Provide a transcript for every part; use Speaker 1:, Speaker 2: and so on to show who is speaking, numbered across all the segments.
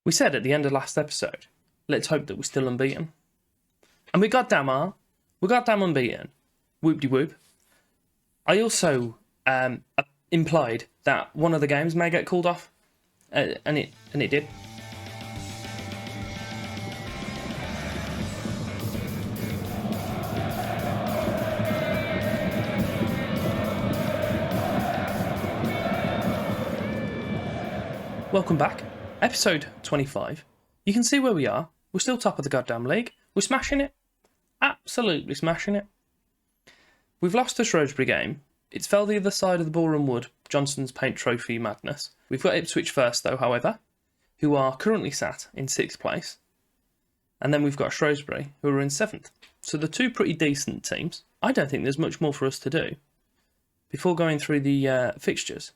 Speaker 1: We said at the end of last episode, let's hope that we're still unbeaten. And we goddamn are. We goddamn unbeaten. Whoop-de-whoop. I also implied that one of the games may get called off, and it did. Welcome back. Episode 25. You can see where we are. We're still top of the goddamn league. We're smashing it. Absolutely smashing it. We've lost the Shrewsbury game. It's fell the other side of the Ballroom Wood, Johnson's Paint Trophy madness. We've got Ipswich first though, however, who are currently sat in 6th place. And then we've got Shrewsbury, who are in 7th. So they're two pretty decent teams. I don't think there's much more for us to do before going through the fixtures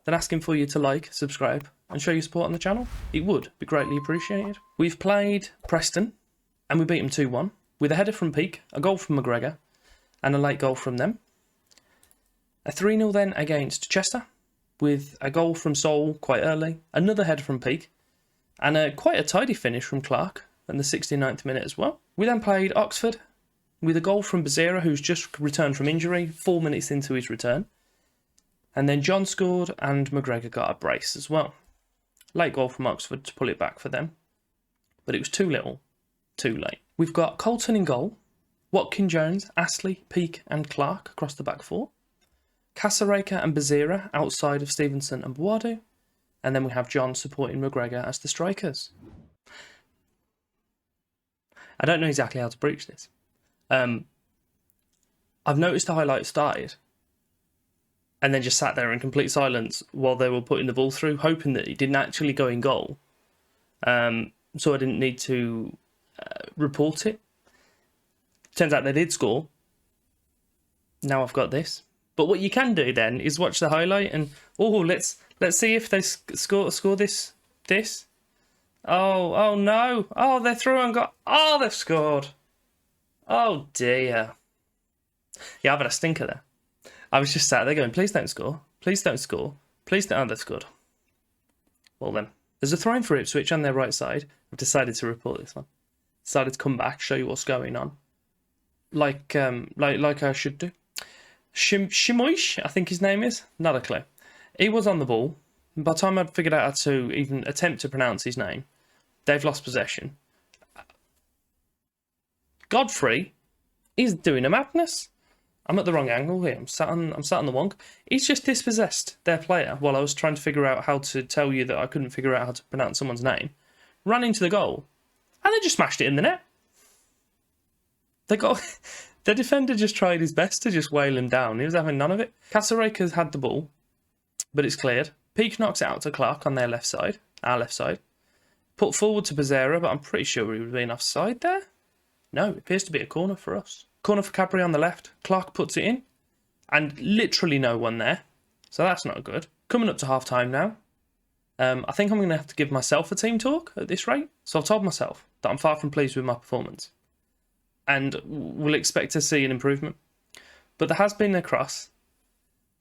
Speaker 1: than asking for you to like, subscribe, and show your support on the channel. It would be greatly appreciated. We've played Preston, and we beat them 2-1, with a header from Peake, a goal from McGregor, and a late goal from them. A 3-0 then against Chester, with a goal from Sol quite early, another header from Peake, and quite a tidy finish from Clark in the 69th minute as well. We then played Oxford, with a goal from Bazira, who's just returned from injury, 4 minutes into his return. And then John scored and McGregor got a brace as well. Late goal from Oxford to pull it back for them. But it was too little, too late. We've got Colton in goal, Watkin Jones, Astley, Peake and Clark across the back four. Kasareka and Bazira outside of Stevenson and Buadu. And then we have John supporting McGregor as the strikers. I don't know exactly how to breach this. I've noticed the highlight started and then just sat there in complete silence while they were putting the ball through, hoping that it didn't actually go in goal. So I didn't need to report it. Turns out they did score. Now I've got this. But what you can do then is watch the highlight and, let's see if they score this. Oh no. Oh, they're through and they've scored. Oh dear. Yeah, I've had a stinker there. I was just sat there going, please don't score. Please don't score. Please don't. Oh, they've scored. Well then. There's a throw-in for Ipswich on their right side. I've decided to report this one. Decided to come back, show you what's going on. Like I should do. Shimoish, I think his name is. Not a clue. He was on the ball. By the time I'd figured out how to even attempt to pronounce his name, they've lost possession. Godfrey is doing a madness. I'm at the wrong angle here. I'm sat on the wonk. He's just dispossessed their player while I was trying to figure out how to tell you that I couldn't figure out how to pronounce someone's name. Ran into the goal, and they just smashed it in the net. The defender just tried his best to just wail him down. He was having none of it. Kasareka's had the ball, but it's cleared. Peake knocks it out to Clark on their left side, our left side. Put forward to Bazira, but I'm pretty sure he was being offside there. No, it appears to be a corner for us. Corner for Cadbury on the left. Clark puts it in. And literally no one there. So that's not good. Coming up to half-time now. I think I'm going to have to give myself a team talk at this rate. So I've told myself that I'm far from pleased with my performance. And we'll expect to see an improvement. But there has been a cross.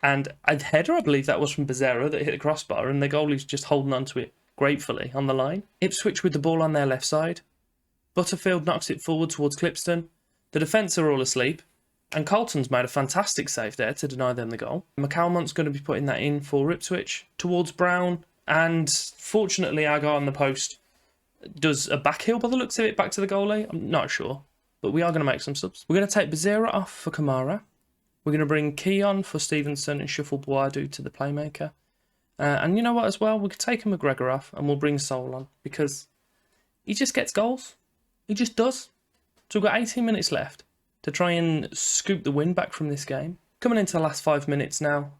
Speaker 1: And a header, I believe that was from Bazira that hit the crossbar. And the goalie's just holding on to it gratefully on the line. Ipswich with the ball on their left side. Butterfield knocks it forward towards Clipston. The defence are all asleep, and Carlton's made a fantastic save there to deny them the goal. McAlmont's going to be putting that in for Ipswich towards Brown, and fortunately our guy on the post does a backheel by the looks of it back to the goalie. I'm not sure, but we are going to make some subs. We're going to take Bazira off for Kamara. We're going to bring Key on for Stevenson and shuffle Buadu to the playmaker. And you know what as well? We could take McGregor off and we'll bring Sol on because he just gets goals. He just does. So we've got 18 minutes left to try and scoop the win back from this game. Coming into the last 5 minutes now.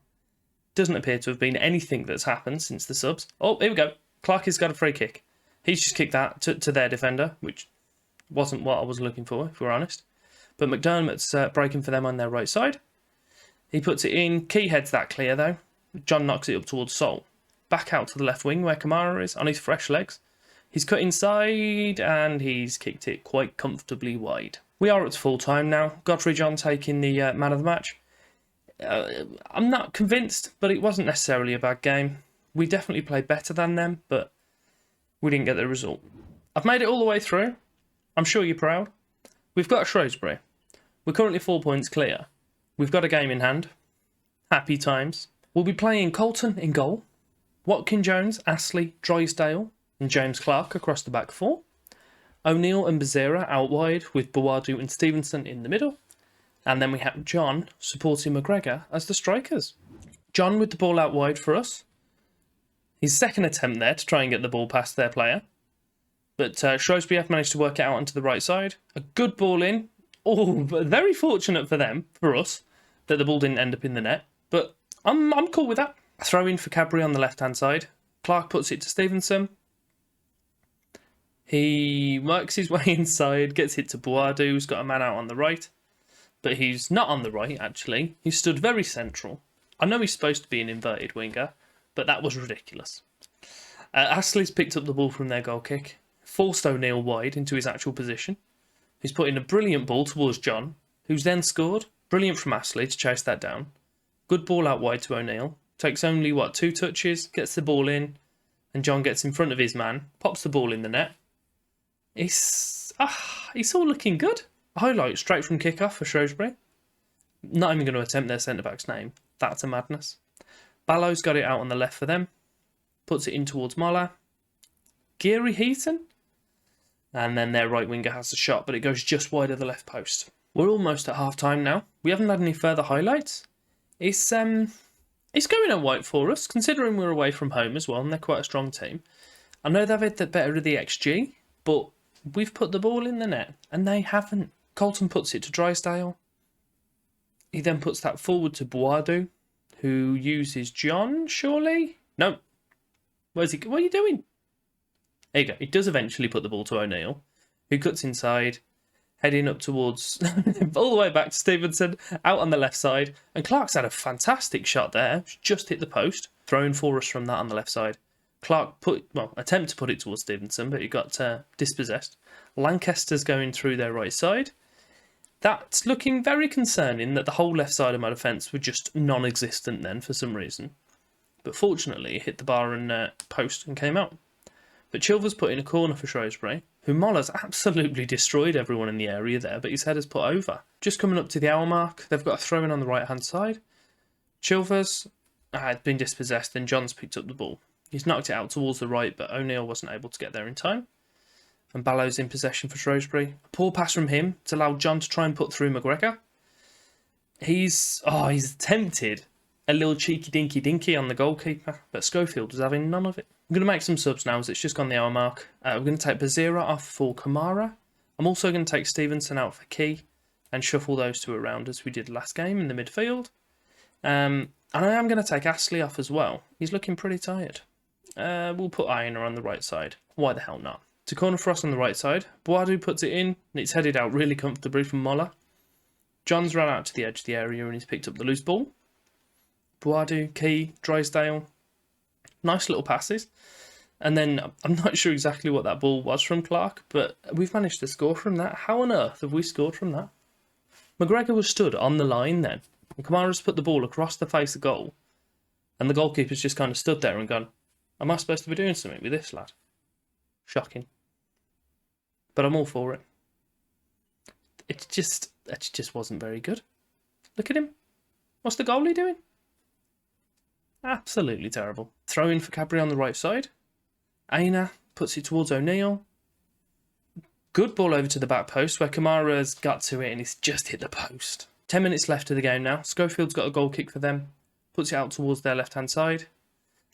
Speaker 1: Doesn't appear to have been anything that's happened since the subs. Oh, here we go. Clark has got a free kick. He's just kicked that to their defender, which wasn't what I was looking for, if we're honest. But McDermott's breaking for them on their right side. He puts it in. Key heads that clear, though. John knocks it up towards Sol. Back out to the left wing where Kamara is on his fresh legs. He's cut inside and he's kicked it quite comfortably wide. We are at full time now. Godfrey John taking the man of the match. I'm not convinced, but it wasn't necessarily a bad game. We definitely played better than them, but We didn't get the result. I've made it all the way through. I'm sure you're proud. We've got Shrewsbury. We're currently 4 points clear. We've got a game in hand. Happy times. We'll be playing Colton in goal. Watkin Jones, Astley, Drysdale and James Clark across the back four. O'Neill and Bezera out wide with Buadu and Stevenson in the middle. And then we have John supporting McGregor as the strikers. John with the ball out wide for us. His second attempt there to try and get the ball past their player. But Shrewsbury have managed to work it out onto the right side. A good ball in. Oh, but very fortunate for them, for us, that the ball didn't end up in the net. But I'm cool with that. A throw in for Cadbury on the left-hand side. Clark puts it to Stevenson. He works his way inside, gets it to Buadu, who's got a man out on the right. But he's not on the right, actually. He stood very central. I know he's supposed to be an inverted winger, but that was ridiculous. Astley's picked up the ball from their goal kick, forced O'Neill wide into his actual position. He's put in a brilliant ball towards John, who's then scored. Brilliant from Astley to chase that down. Good ball out wide to O'Neill. Takes only, 2 touches, gets the ball in, and John gets in front of his man, pops the ball in the net. It's all looking good. Highlight straight from kick-off for Shrewsbury. Not even going to attempt their centre-back's name. That's a madness. Ballow's got it out on the left for them. Puts it in towards Moller. Geary Heaton. And then their right winger has a shot, but it goes just wide of the left post. We're almost at half-time now. We haven't had any further highlights. It's going all right for us, considering we're away from home as well, and they're quite a strong team. I know they've had the better of the XG, but we've put the ball in the net, and they haven't. Colton puts it to Drysdale. He then puts that forward to Buadu, who uses John, surely? No. What are you doing? There you go. He does eventually put the ball to O'Neill, who cuts inside, heading up towards, all the way back to Stevenson, out on the left side. And Clark's had a fantastic shot there. Just hit the post. Thrown for us from that on the left side. Clark attempt to put it towards Stevenson, but he got dispossessed. Lancaster's going through their right side. That's looking very concerning that the whole left side of my defence were just non-existent then for some reason. But fortunately, it hit the bar and post and came out. But Chilver's put in a corner for Shrewsbury, who Moller's absolutely destroyed everyone in the area there, but his header's put over. Just coming up to the hour mark, they've got a throw-in on the right-hand side. Chilver's had been dispossessed and John's picked up the ball. He's knocked it out towards the right, but O'Neill wasn't able to get there in time. And Ballow's in possession for Shrewsbury. A poor pass from him to allow John to try and put through McGregor. He's attempted a little cheeky dinky on the goalkeeper, but Schofield was having none of it. I'm going to make some subs now as it's just gone the hour mark. We're going to take Bezera off for Kamara. I'm also going to take Stevenson out for Key and shuffle those two around as we did last game in the midfield. And I am going to take Astley off as well. He's looking pretty tired. We'll put Iona on the right side. Why the hell not? It's a corner for us on the right side. Buadu puts it in, and it's headed out really comfortably from Moller. John's run out to the edge of the area and he's picked up the loose ball. Buadu, Key, Drysdale. Nice little passes. And then I'm not sure exactly what that ball was from Clark, but we've managed to score from that. How on earth have we scored from that? McGregor was stood on the line then. And Kamara's put the ball across the face of goal. And the goalkeeper's just kind of stood there and gone, am I supposed to be doing something with this lad? Shocking. But I'm all for it. It just wasn't very good. Look at him. What's the goalie doing? Absolutely terrible. Throw in for Cadbury on the right side. Aina puts it towards O'Neill. Good ball over to the back post where Kamara's got to it and it's just hit the post. 10 minutes left of the game now. Schofield's got a goal kick for them. Puts it out towards their left-hand side.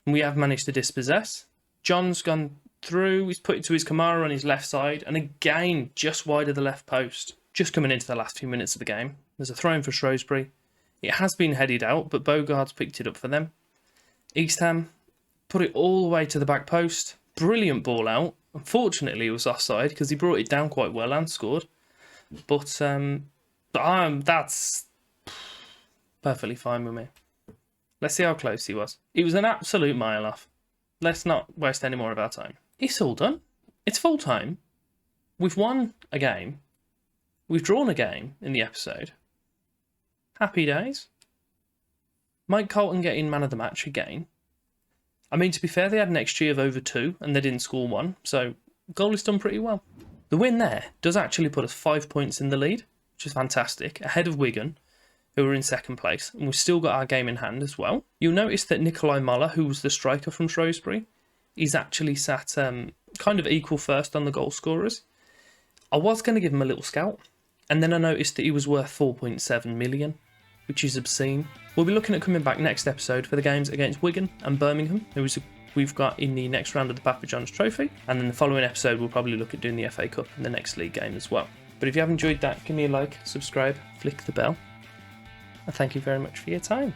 Speaker 1: And we have managed to dispossess. John's gone through. He's put it to his Kamara on his left side. And again, just wide of the left post. Just coming into the last few minutes of the game. There's a throw-in for Shrewsbury. It has been headed out, but Bogart's picked it up for them. Eastham put it all the way to the back post. Brilliant ball out. Unfortunately, it was offside because he brought it down quite well and scored. But that's perfectly fine with me. Let's see how close he was. He was an absolute mile off. Let's not waste any more of our time. It's all done. It's full time. We've won a game. We've drawn a game in the episode. Happy days. Mike Colton getting man of the match again. I mean, to be fair, they had an XG of over 2 and they didn't score 1, so goal is done pretty well. The win there does actually put us 5 points in the lead, which is fantastic, ahead of Wigan, who are in second place, and we've still got our game in hand as well. You'll notice that Nikolai Muller, who was the striker from Shrewsbury, he's actually sat kind of equal first on the goal scorers. I was going to give him a little scout, and then I noticed that he was worth 4.7 million, which is obscene. We'll be looking at coming back next episode for the games against Wigan and Birmingham, who we've got in the next round of the Papa John's Trophy, and then the following episode we'll probably look at doing the FA Cup in the next league game as well. But if you have enjoyed that, give me a like, subscribe, flick the bell, and thank you very much for your time.